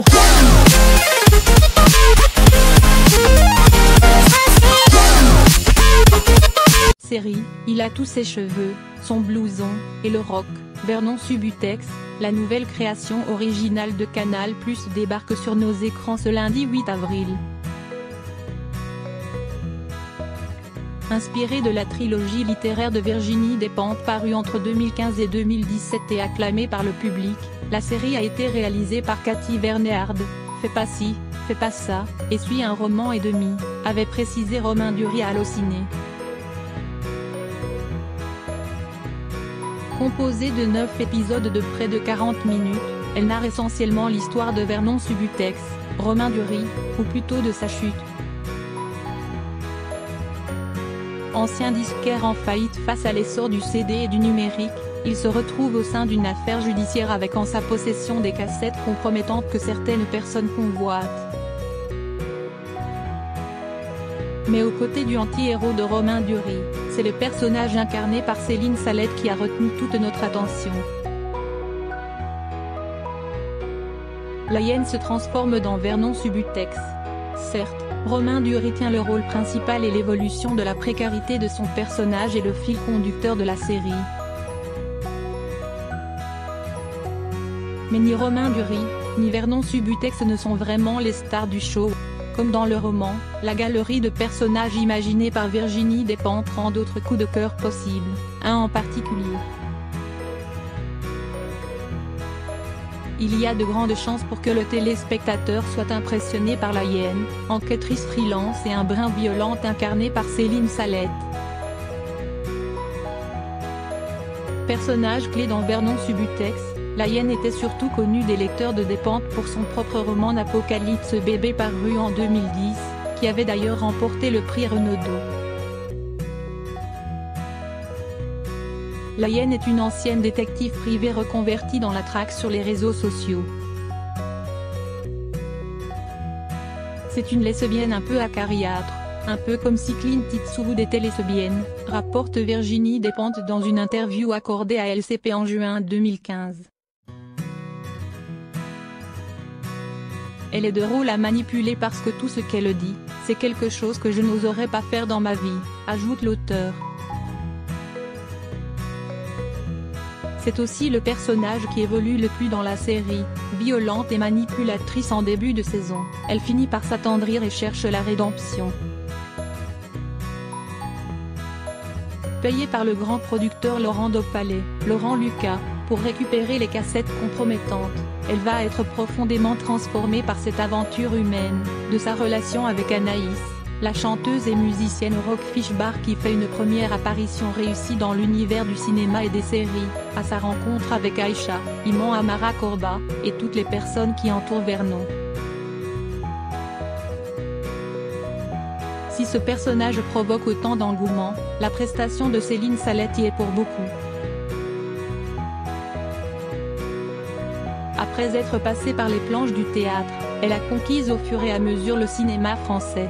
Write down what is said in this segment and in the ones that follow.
go. Série, il a tous ses cheveux, son blouson, et le rock. Vernon Subutex, la nouvelle création originale de Canal+ débarque sur nos écrans ce lundi 8 avril. Inspirée de la trilogie littéraire de Virginie Despentes parue entre 2015 et 2017 et acclamée par le public, la série a été réalisée par Cathy Vernehard, Fais pas ci, fais pas ça, et suit un roman et demi, avait précisé Romain Duris à Allociné. Composée de 9 épisodes de près de 40 minutes, elle narre essentiellement l'histoire de Vernon Subutex, Romain Duris, ou plutôt de sa chute. Ancien disquaire en faillite face à l'essor du CD et du numérique, il se retrouve au sein d'une affaire judiciaire avec en sa possession des cassettes compromettantes que certaines personnes convoitent. Mais aux côtés du anti-héros de Romain Duris, c'est le personnage incarné par Céline Salette qui a retenu toute notre attention. La hyène se transforme dans Vernon Subutex. Certes, Romain Duris tient le rôle principal et l'évolution de la précarité de son personnage est le fil conducteur de la série. Mais ni Romain Duris, ni Vernon Subutex ne sont vraiment les stars du show. Comme dans le roman, la galerie de personnages imaginés par Virginie Despentes rend d'autres coups de cœur possibles, un en particulier. Il y a de grandes chances pour que le téléspectateur soit impressionné par la hyène, enquêtrice freelance et un brin violente incarnée par Céline Salette. Personnage clé dans Vernon Subutex, la hyène était surtout connue des lecteurs de Despentes pour son propre roman Apocalypse bébé paru en 2010, qui avait d'ailleurs remporté le prix Renaudot. La hyène est une ancienne détective privée reconvertie dans la traque sur les réseaux sociaux. C'est une lesbienne un peu acariâtre, un peu comme si Clint Eastwood était lesbienne, rapporte Virginie Despentes dans une interview accordée à LCP en juin 2015. Elle est de rôle à manipuler parce que tout ce qu'elle dit, c'est quelque chose que je n'oserais pas faire dans ma vie, ajoute l'auteur. C'est aussi le personnage qui évolue le plus dans la série, violente et manipulatrice en début de saison, elle finit par s'attendrir et cherche la rédemption. Payée par le grand producteur Laurent Dopalé, Laurent Lucas, pour récupérer les cassettes compromettantes, elle va être profondément transformée par cette aventure humaine, de sa relation avec Anaïs, la chanteuse et musicienne rock Fishbar qui fait une première apparition réussie dans l'univers du cinéma et des séries, à sa rencontre avec Aïcha, Iman Amara Korba, et toutes les personnes qui entourent Vernon. Si ce personnage provoque autant d'engouement, la prestation de Céline Salette y est pour beaucoup. Après être passée par les planches du théâtre, elle a conquis au fur et à mesure le cinéma français.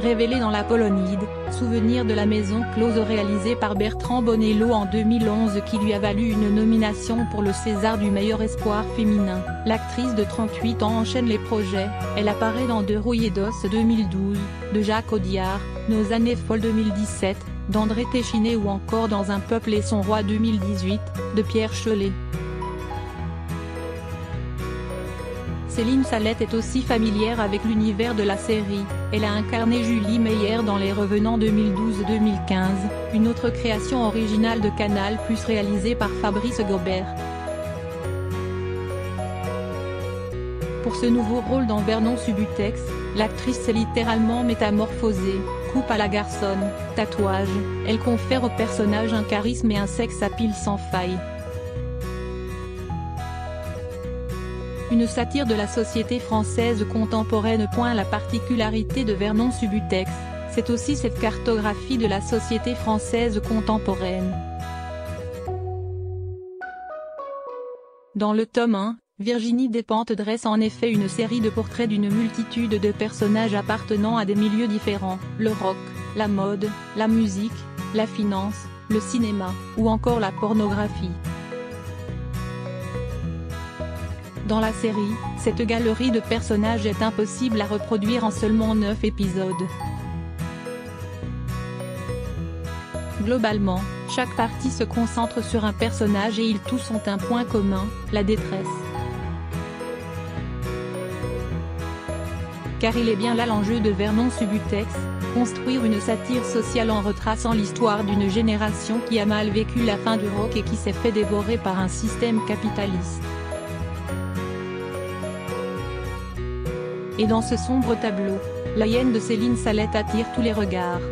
Révélée dans La Polonide, souvenir de la maison close réalisé par Bertrand Bonello en 2011 qui lui a valu une nomination pour le César du meilleur espoir féminin, l'actrice de 38 ans enchaîne les projets, elle apparaît dans Deux rouillés d'os 2012, de Jacques Audiard, Nos années folles 2017, d'André Téchiné ou encore dans Un peuple et son roi 2018, de Pierre Chollet. Céline Salette est aussi familière avec l'univers de la série, elle a incarné Julie Meyer dans Les Revenants 2012-2015, une autre création originale de Canal+ réalisée par Fabrice Gobert. Pour ce nouveau rôle dans Vernon Subutex, l'actrice s'est littéralement métamorphosée, coupe à la garçonne, tatouage, elle confère au personnage un charisme et un sex appeal sans faille. Une satire de la société française contemporaine. La particularité de Vernon Subutex, c'est aussi cette cartographie de la société française contemporaine. Dans le tome 1, Virginie Despentes dresse en effet une série de portraits d'une multitude de personnages appartenant à des milieux différents, le rock, la mode, la musique, la finance, le cinéma, ou encore la pornographie. Dans la série, cette galerie de personnages est impossible à reproduire en seulement 9 épisodes. Globalement, chaque partie se concentre sur un personnage et ils tous ont un point commun, la détresse. Car il est bien là l'enjeu de Vernon Subutex, construire une satire sociale en retraçant l'histoire d'une génération qui a mal vécu la fin du rock et qui s'est fait dévorer par un système capitaliste. Et dans ce sombre tableau, la hyène de Céline Salette attire tous les regards.